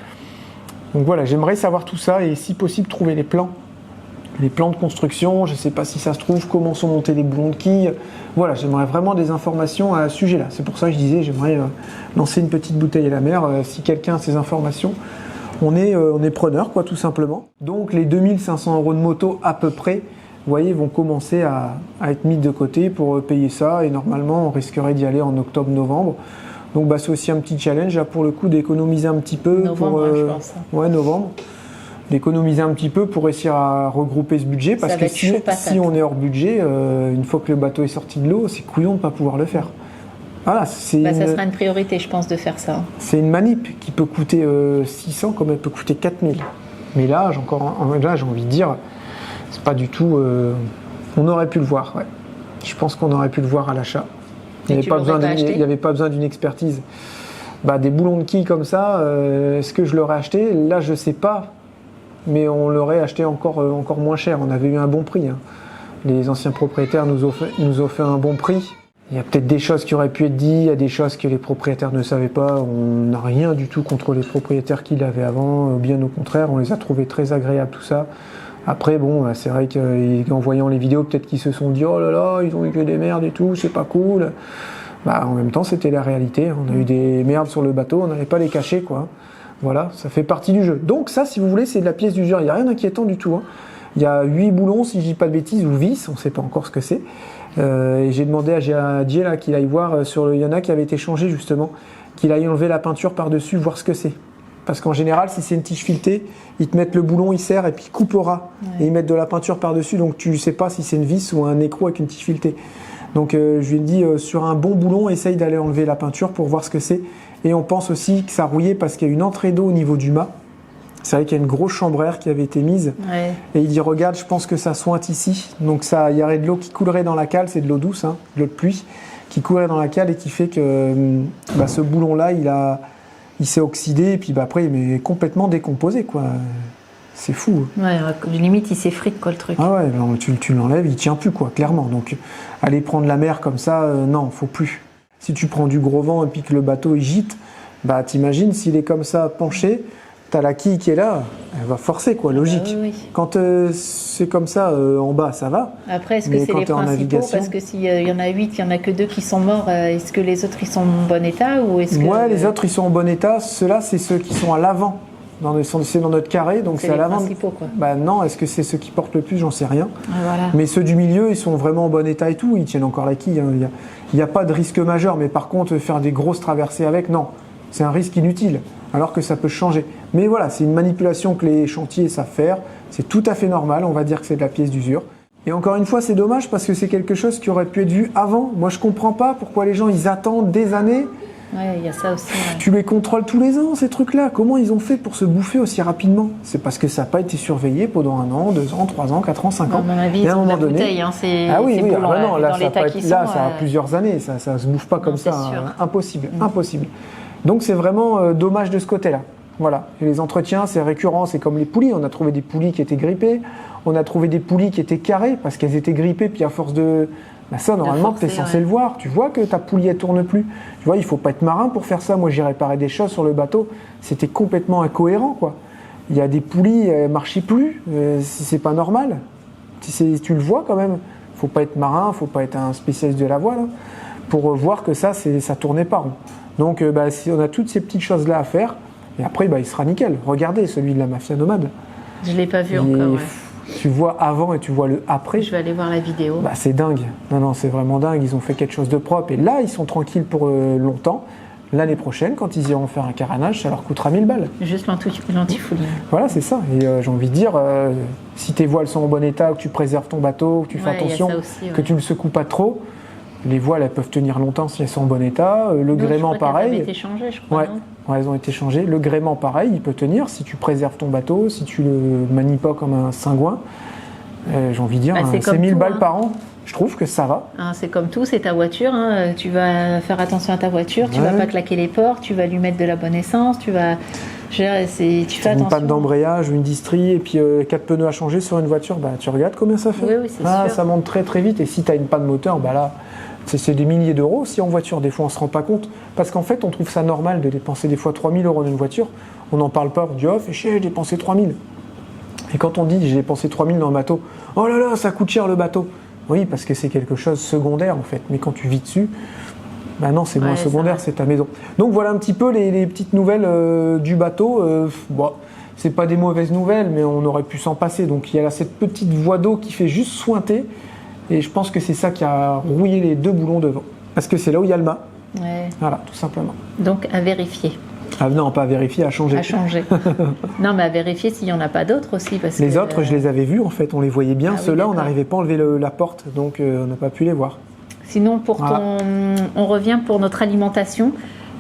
Donc voilà, j'aimerais savoir tout ça et si possible trouver les plans de construction. Je ne sais pas si ça se trouve, comment sont montés les boulons de quille. Voilà, j'aimerais vraiment des informations à ce sujet-là. C'est pour ça que je disais, j'aimerais lancer une petite bouteille à la mer. Si quelqu'un a ces informations, on est preneur, quoi, tout simplement. Donc les 2500 € de moto à peu près, vous voyez, vont commencer à être mis de côté pour payer ça. Et normalement, on risquerait d'y aller en octobre-novembre. Donc c'est aussi un petit challenge, là, pour le coup, d'économiser un petit peu. Novembre, je pense. Ouais, novembre. D'économiser un petit peu pour réussir à regrouper ce budget. Parce que si on est hors budget, une fois que le bateau est sorti de l'eau, c'est couillon de ne pas pouvoir le faire. Voilà, ça sera une priorité, je pense, de faire ça. C'est une manip qui peut coûter 600 comme elle peut coûter 4000. Mais là, j'ai envie de dire, c'est pas du tout... on aurait pu le voir, ouais. Je pense qu'on aurait pu le voir à l'achat. Il n'y avait pas besoin d'une expertise. Des boulons de quilles comme ça, est-ce que je l'aurais acheté? Là, je sais pas. Mais on l'aurait acheté encore moins cher. On avait eu un bon prix. Hein. Les anciens propriétaires nous ont fait un bon prix. Il y a peut-être des choses qui auraient pu être dites, il y a des choses que les propriétaires ne savaient pas. On n'a rien du tout contre les propriétaires qui l'avaient avant, bien au contraire, on les a trouvés très agréables, tout ça. Après, c'est vrai qu'en voyant les vidéos, peut-être qu'ils se sont dit « Oh là là, ils ont eu que des merdes et tout, c'est pas cool ». En même temps, c'était la réalité. On a eu des merdes sur le bateau, on n'allait pas les cacher, quoi. Voilà, ça fait partie du jeu. Donc ça, si vous voulez, c'est de la pièce d'usure. Il n'y a rien d'inquiétant du tout. Hein. Il y a 8 boulons, si je dis pas de bêtises, ou vis, on ne sait pas encore ce que c'est. Et j'ai demandé à Jay là qu'il aille voir il y en a qui avait été changé justement, qu'il aille enlever la peinture par-dessus, voir ce que c'est. Parce qu'en général, si c'est une tige filetée, ils te mettent le boulon, ils serrent et puis ils coupent au ras. Ouais. Et ils mettent de la peinture par-dessus, donc tu ne sais pas si c'est une vis ou un écrou avec une tige filetée. Donc je lui ai dit, sur un bon boulon, essaye d'aller enlever la peinture pour voir ce que c'est. Et on pense aussi que ça rouillait parce qu'il y a une entrée d'eau au niveau du mât. C'est vrai qu'il y a une grosse chambre à air qui avait été mise. Ouais. Et il dit, regarde, je pense que ça sointe ici. Donc il y aurait de l'eau qui coulerait dans la cale, c'est de l'eau douce, hein, de l'eau de pluie, qui coulerait dans la cale et qui fait que ce boulon-là, il s'est oxydé et puis après, il est complètement décomposé, quoi. C'est fou. Ouais, limite, il s'effrite, quoi, le truc. Ah ouais, tu l'enlèves, il tient plus, quoi, clairement. Donc, aller prendre la mer comme ça, non, faut plus. Si tu prends du gros vent et puis que le bateau, il gîte, t'imagines, s'il est comme ça, penché, t'as la quille qui est là, elle va forcer, quoi, logique. Oui. Quand c'est comme ça, en bas, ça va. Après, est-ce que c'est les principaux? Parce que s'il y en a 8, il n'y en a que 2 qui sont morts, est-ce que les autres, ils sont en bon état ou est-ce que... Ouais, les autres, ils sont en bon état. Ceux-là, c'est ceux qui sont à l'avant. C'est dans notre carré, donc c'est à l'avant. Quoi. Non, est-ce que c'est ceux qui portent le plus? J'en sais rien. Voilà. Mais ceux du milieu, ils sont vraiment en bon état et tout. Ils tiennent encore la quille. Hein. Il n'y a pas de risque majeur. Mais par contre, faire des grosses traversées avec, non. C'est un risque inutile. Alors que ça peut changer. Mais voilà, c'est une manipulation que les chantiers savent faire. C'est tout à fait normal. On va dire que c'est de la pièce d'usure. Et encore une fois, c'est dommage parce que c'est quelque chose qui aurait pu être vu avant. Moi, je comprends pas pourquoi les gens, ils attendent des années. Ouais, il y a ça aussi. Ouais. Tu les contrôles tous les ans, ces trucs-là. Comment ils ont fait pour se bouffer aussi rapidement? C'est parce que ça n'a pas été surveillé pendant 1 an, 2 ans, 3 ans, 4 ans, 5 ans. À mon avis, et à un moment donné, bouteille, hein, non, là, ça a a plusieurs années. Ça se bouffe pas comme ça. Hein. Impossible, impossible. Donc c'est vraiment dommage de ce côté-là. Voilà. Et les entretiens, c'est récurrent. C'est comme les poulies. On a trouvé des poulies qui étaient grippées. On a trouvé des poulies qui étaient carrées parce qu'elles étaient grippées. Puis à force de... ça, normalement, tu es censé le voir. Tu vois que ta poulie, elle tourne plus. Tu vois, il faut pas être marin pour faire ça. Moi, j'ai réparé des choses sur le bateau. C'était complètement incohérent, quoi. Il y a des poulies, elles marchaient plus. C'est pas normal. Tu le vois quand même. Faut pas être marin, faut pas être un spécialiste de la voile hein, pour voir que ça tournait pas rond. Donc, si on a toutes ces petites choses-là à faire. Et après, il sera nickel. Regardez celui de la Mafia Nomade. Je l'ai pas vu encore, ouais. Tu vois avant et tu vois le après. Je vais aller voir la vidéo. C'est dingue. Non, c'est vraiment dingue. Ils ont fait quelque chose de propre. Et là, ils sont tranquilles pour longtemps. L'année prochaine, quand ils iront faire un carénage, ça leur coûtera 1000 balles. Juste l'antifouling. Voilà, c'est ça. Et j'ai envie de dire, si tes voiles sont en bon état, que tu préserves ton bateau, que tu fais attention, aussi, que tu ne le secoues pas trop, Les voiles, elles peuvent tenir longtemps si elles sont en bon état. Le Non, gréement, je crois qu'elles avaient pareil. été changées, je crois, Ouais. non Ouais, elles ont été changées. Le gréement, pareil, il peut tenir si tu préserves ton bateau, si tu le manies pas comme un cingouin. J'ai envie de dire, Bah, c'est c'est comme 1000 tout, balles hein. par an. Je trouve que ça va. Hein, c'est comme tout, c'est ta voiture. Hein. Tu vas faire attention à ta voiture, tu Ouais. vas pas claquer les portes, tu vas lui mettre de la bonne essence, tu vas. Je veux dire, tu fais Une attention. panne d'embrayage, une distrie et puis 4 pneus à changer sur une voiture, bah, tu regardes combien ça fait. Oui, oui, c'est sûr. Ça monte très très vite. Et si tu as une panne moteur, bah là, c'est des milliers d'euros aussi en voiture. Des fois, on se rend pas compte. Parce qu'en fait, on trouve ça normal de dépenser des fois 3000 euros dans une voiture. On n'en parle pas. On dit, oh, fais chier, j'ai dépensé 3000. Et quand on dit, j'ai dépensé 3000 dans le bateau, oh là là, ça coûte cher le bateau. Oui, parce que c'est quelque chose de secondaire en fait. Mais quand tu vis dessus, bah non, c'est moins Ouais, secondaire, ça c'est ta maison. Donc voilà un petit peu les petites nouvelles du bateau. Bon, c'est pas des mauvaises nouvelles, mais on aurait pu s'en passer. Donc il y a là cette petite voie d'eau qui fait juste sointer. Et je pense que c'est ça qui a rouillé les 2 boulons devant. Parce que c'est là où il y a le mât. Ouais. Voilà, tout simplement. Donc à vérifier, Ah non, pas à vérifier, à changer. à changer. Non, mais à vérifier s'il n'y en a pas d'autres aussi. Parce Les que, autres, je les avais vus en fait, on les voyait bien. Ah oui, Ceux-là, on d'accord. n'arrivait pas à enlever la porte, donc on n'a pas pu les voir. Sinon, pour Voilà. on revient pour notre alimentation.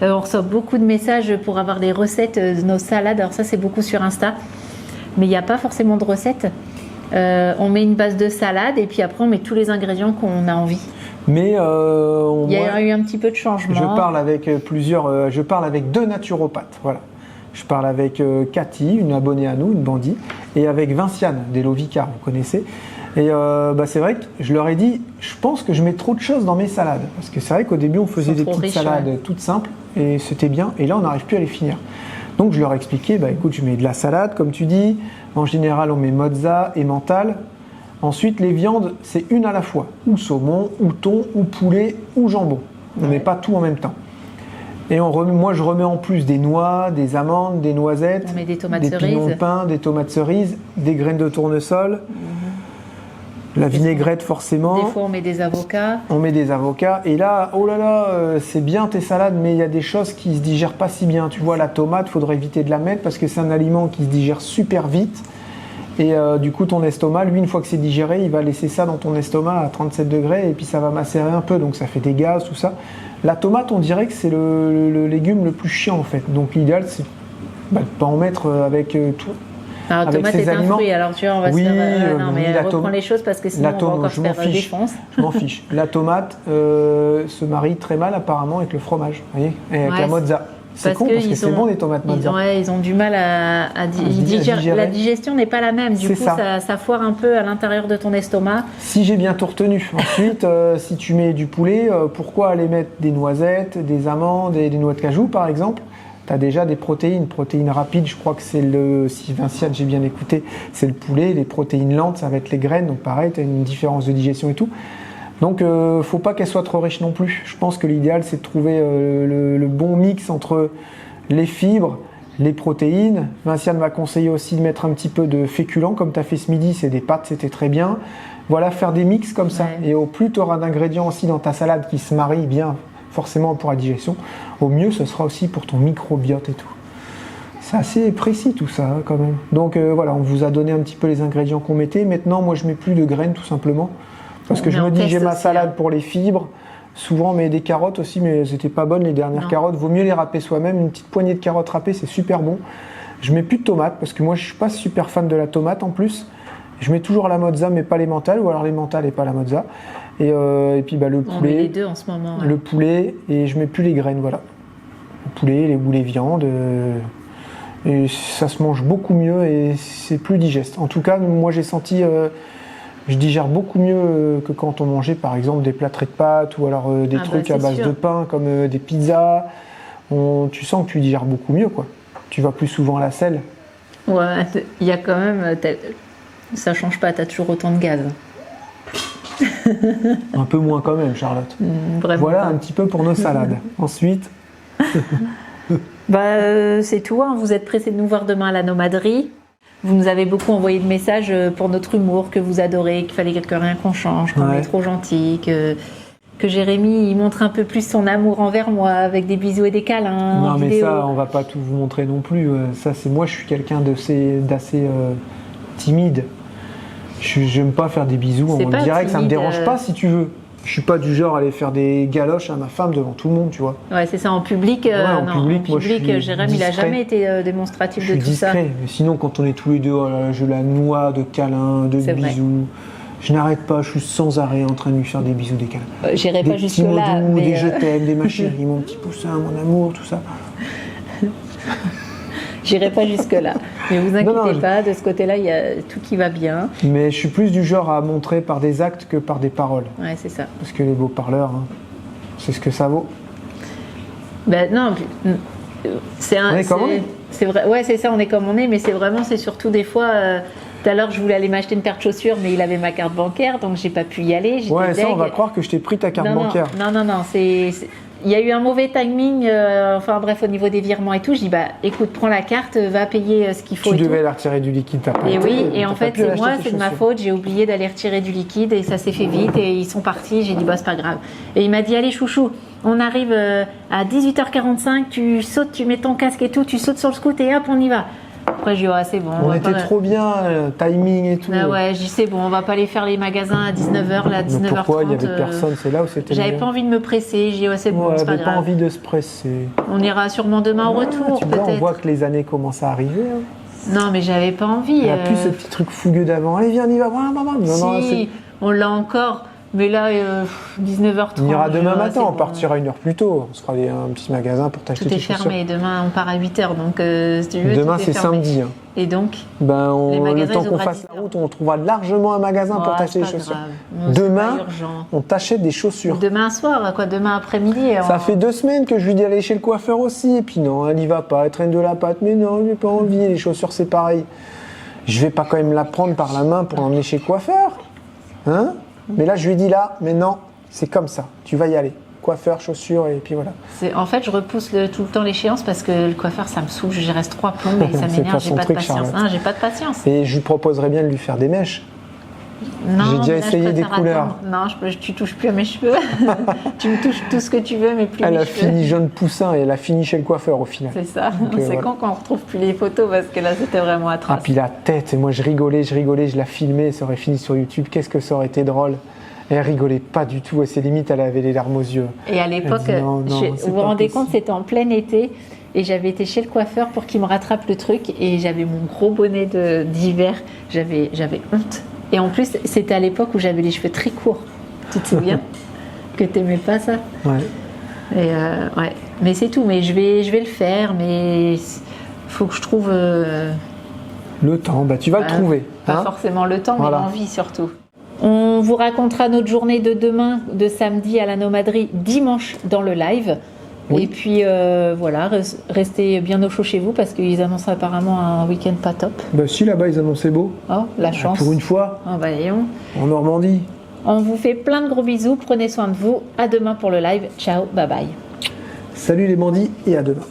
On reçoit beaucoup de messages pour avoir des recettes de nos salades. Alors ça, c'est beaucoup sur Insta. Mais il n'y a pas forcément de recettes. On met une base de salade et puis après, on met tous les ingrédients qu'on a envie. Mais Il y a moi, eu un petit peu de changement. je parle avec je parle avec 2 naturopathes, voilà. Je parle avec Cathy, une abonnée à nous, une bandit, et avec Vinciane, d'Hello Vicar, vous connaissez. Et c'est vrai que je leur ai dit, je pense que je mets trop de choses dans mes salades. Parce que c'est vrai qu'au début, on faisait Ils sont des trop petites riches, salades ouais. toutes simples, et c'était bien. Et là, on n'arrive plus à les finir. Donc je leur ai expliqué, écoute, je mets de la salade, comme tu dis. En général, on met mozza et mental. Ensuite, les viandes, c'est une à la fois. Ou saumon, ou thon, ou poulet, ou jambon. On ne met pas tout en même temps. Et moi, je remets en plus des noix, des amandes, des noisettes, On met des tomates des pignons de cerises. pain, des tomates cerises, des graines de tournesol, la vinaigrette forcément. Des fois, on met des avocats. On met des avocats. Et là, oh là là, c'est bien tes salades, mais il y a des choses qui se digèrent pas si bien. Tu vois, la tomate, faudrait éviter de la mettre parce que c'est un aliment qui se digère super vite. Et du coup, ton estomac, lui, une fois que c'est digéré, il va laisser ça dans ton estomac à 37 degrés et puis ça va macérer un peu, donc ça fait des gaz, tout ça. La tomate, on dirait que c'est le légume le plus chiant en fait. Donc l'idéal, c'est de pas en mettre avec tout. Alors, Avec tomate ces est un aliments. fruit, alors tu vois, on va Oui, se faire. Non, oui, mais la reprends tom- les choses parce que sinon, La on va tomate, encore je se m'en faire fiche. défonce. Je m'en fiche. La tomate se marie très mal apparemment avec le fromage, vous voyez, et avec Ouais, la mozza. C'est con parce que c'est bon les tomates mozza. Ils ont du mal à digérer. La digestion n'est pas la même. Du C'est coup, ça. ça foire un peu à l'intérieur de ton estomac. Si j'ai bien tout retenu. Ensuite, si tu mets du poulet, pourquoi aller mettre des noisettes, des amandes et des noix de cajou par exemple? Tu as déjà des protéines rapides, je crois que c'est si Vinciane j'ai bien écouté, c'est le poulet. Les protéines lentes, ça va être les graines, donc pareil, tu as une différence de digestion et tout. Donc faut pas qu'elle soit trop riche non plus. Je pense que l'idéal c'est de trouver le bon mix entre les fibres, les protéines. Vinciane m'a conseillé aussi de mettre un petit peu de féculents, comme tu as fait ce midi, c'est des pâtes, c'était très bien. Voilà, faire des mix comme ça. Ouais. Et au plus tu auras d'ingrédients aussi dans ta salade qui se marient bien, forcément pour la digestion, au mieux ce sera aussi pour ton microbiote et tout. C'est assez précis tout ça hein, quand même. Donc voilà, on vous a donné un petit peu les ingrédients qu'on mettait. Maintenant, moi je mets plus de graines tout simplement. Parce que On je met me en dis, test j'ai ma aussi, salade hein. pour les fibres. Souvent, on met des carottes aussi, mais elles n'étaient pas bonnes les dernières Non. carottes. Vaut mieux les râper soi-même. Une petite poignée de carottes râpées, c'est super bon. Je mets plus de tomates parce que moi, je suis pas super fan de la tomate en plus. Je mets toujours la mozza, mais pas les mentales, ou alors les mentales et pas la mozza. Et puis le On met poulet, les deux en ce moment. Ouais. le poulet, et je mets plus les graines, voilà. Le poulet ou les viandes. Et ça se mange beaucoup mieux et c'est plus digeste. En tout cas, moi, j'ai senti. Je digère beaucoup mieux que quand on mangeait par exemple des plâtrés de pâtes ou alors des Ah bah, trucs à c'est base sûr. de pain comme des pizzas. Tu sens que tu digères beaucoup mieux quoi. Tu vas plus souvent à la selle. Ouais, il y a quand même. Ça change pas, t'as toujours autant de gaz. Un peu moins quand même Charlotte. Vraiment. Voilà un petit peu pour nos salades. Ensuite, C'est tout, hein. Vous êtes pressés de nous voir demain à la nomaderie. Vous nous avez beaucoup envoyé de messages pour notre humour, que vous adorez, qu'il fallait quelque rien qu'on change, qu'on Ouais. est trop gentil, que Jérémy il montre un peu plus son amour envers moi avec des bisous et des câlins en non mais vidéo. ça on va pas tout vous montrer non plus. Ça c'est moi je suis quelqu'un d'assez timide. Je n'aime pas faire des bisous C'est en pas direct, ça me timide, dérange pas si tu veux. Je suis pas du genre à aller faire des galoches à ma femme devant tout le monde, tu vois. Ouais, c'est ça, en public. En public, moi, je suis Jérém, il a discret. jamais été démonstratif Je suis de tout ça. discret, mais sinon quand on est tous les deux, oh là là, je la noie de câlins, de C'est vrai. bisous. Je n'arrête pas, je suis sans arrêt en train de lui faire des bisous, des câlins. J'irai Des pas petits mots jusque-là. doux, Mais, des je t'aime, des ma chérie, mon petit poussin, mon amour, tout ça. j'irai pas jusque-là. Mais vous inquiétez Non, non, pas, de ce côté-là, il y a tout qui va bien. Mais je suis plus du genre à montrer par des actes que par des paroles. Ouais, c'est ça. Parce que les beaux parleurs, hein, c'est ce que ça vaut. Ben non, c'est un. On est comme on est. C'est vrai, ouais, c'est ça, on est comme on est, mais c'est surtout des fois. Tout à l'heure, je voulais aller m'acheter une paire de chaussures, mais il avait ma carte bancaire, donc j'ai pas pu y aller. J'étais Ouais, ça, deg. on va croire que je t'ai pris ta carte Non, bancaire. Non, il y a eu un mauvais timing, enfin bref, au niveau des virements et tout. Je dis, bah écoute, prends la carte, va payer ce qu'il faut. Tu et tout. devais la retirer du liquide, t'as pas Et été, oui, et t'as en pas fait, pu c'est acheter moi, tes c'est de ma chaussures. faute. J'ai oublié d'aller retirer du liquide et ça s'est fait vite et ils sont partis. J'ai dit, bah, c'est pas grave. Et il m'a dit, allez, chouchou, on arrive à 18h45, tu sautes, tu mets ton casque et tout, tu sautes sur le scoot et hop, on y va. Après, j'ai dit, c'est bon. On va était pas... trop bien, timing et tout. Ah ouais, j'ai dit, c'est bon, on va pas aller faire les magasins à 19h, là, à 19h30. Mais pourquoi il y avait personne, c'est là où c'était J'avais mieux. pas envie de me presser. J'ai dit, c'est bon, Ouais, c'est pas j'avais pas grave. envie de se presser. On ira sûrement demain au retour, Tu vois, on peut-être. voit que les années commencent à arriver. Hein. Non, mais j'avais pas envie. Il n'y a plus ce petit truc fougueux d'avant. Allez, viens, on y va. Voilà, maman. Non, non, Si, on l'a encore. Mais là, 19h30. on ira demain c'est matin, on bon. partira 1 heure plus tôt. On se fera un petit magasin pour t'acheter Tout tes est chaussures. fermé. Demain, on part à 8h. Donc, si tu veux, Demain, tout est c'est fermé. samedi. Hein. Et donc, Ben, Les le magasins, temps ils qu'on ouvrent à fasse 10 la heures. route, on trouvera largement un magasin pour ouais, t'acheter c'est les pas chaussures. grave. Non, c'est Demain, pas urgent. on t'achète des chaussures. Demain soir, quoi. Demain après-midi. Ça fait 2 semaines que je lui dis d'aller chez le coiffeur aussi. Et puis non, elle n'y va pas. Elle traîne de la pâte. Mais non, j'ai pas envie. Les chaussures, c'est pareil. Je vais pas quand même la prendre par la main pour l'emmener chez le coiffeur. Hein? Mais là, je lui dis là, mais non, c'est comme ça. Tu vas y aller. Coiffeur, chaussures, et puis voilà. En fait, je repousse tout le temps l'échéance parce que le coiffeur, ça me saoule. Je reste 3 plombs et ça C'est m'énerve. pas J'ai son pas de truc, patience. Charlotte. Hein, j'ai pas de patience. Et je lui proposerais bien de lui faire des mèches. Non, J'ai déjà mais là, essayé je des préfère couleurs. attendre. Non, tu touches plus à mes cheveux. Tu me touches tout ce que tu veux, mais plus Elle mes a cheveux. fini jeune poussin et elle a fini chez le coiffeur au final. C'est ça. C'est voilà. quand on retrouve plus les photos parce que là, c'était vraiment Ah, atroce. puis la tête, et moi je rigolais, je la filmais, ça aurait fini sur YouTube. Qu'est-ce que ça aurait été drôle. Elle rigolait pas du tout, à ses limites, elle avait les larmes aux yeux. Et à l'époque, Elle dit non, non, c'est vous vous pas rendez possible. compte, c'était en plein été et j'avais été chez le coiffeur pour qu'il me rattrape le truc et j'avais mon gros bonnet d'hiver. J'avais honte. Et en plus, c'était à l'époque où j'avais les cheveux très courts. Tu te souviens que t'aimais pas ça? Ouais. Et ouais. Mais c'est tout. Mais je vais le faire. Mais faut que je trouve. Le temps, bah tu vas le trouver. Pas hein. forcément le temps, Voilà. mais l'envie surtout. On vous racontera notre journée de demain, de samedi à la nomaderie, dimanche dans le live. Oui. Et puis voilà, restez bien au chaud chez vous parce qu'ils annoncent apparemment un week-end pas top. Bah si, là-bas ils annonçaient beau. Oh, la chance. Pour une fois, Oh, bah, voyons. en Normandie. On vous fait plein de gros bisous, prenez soin de vous. À demain pour le live. Ciao, bye bye. Salut les bandits et à demain.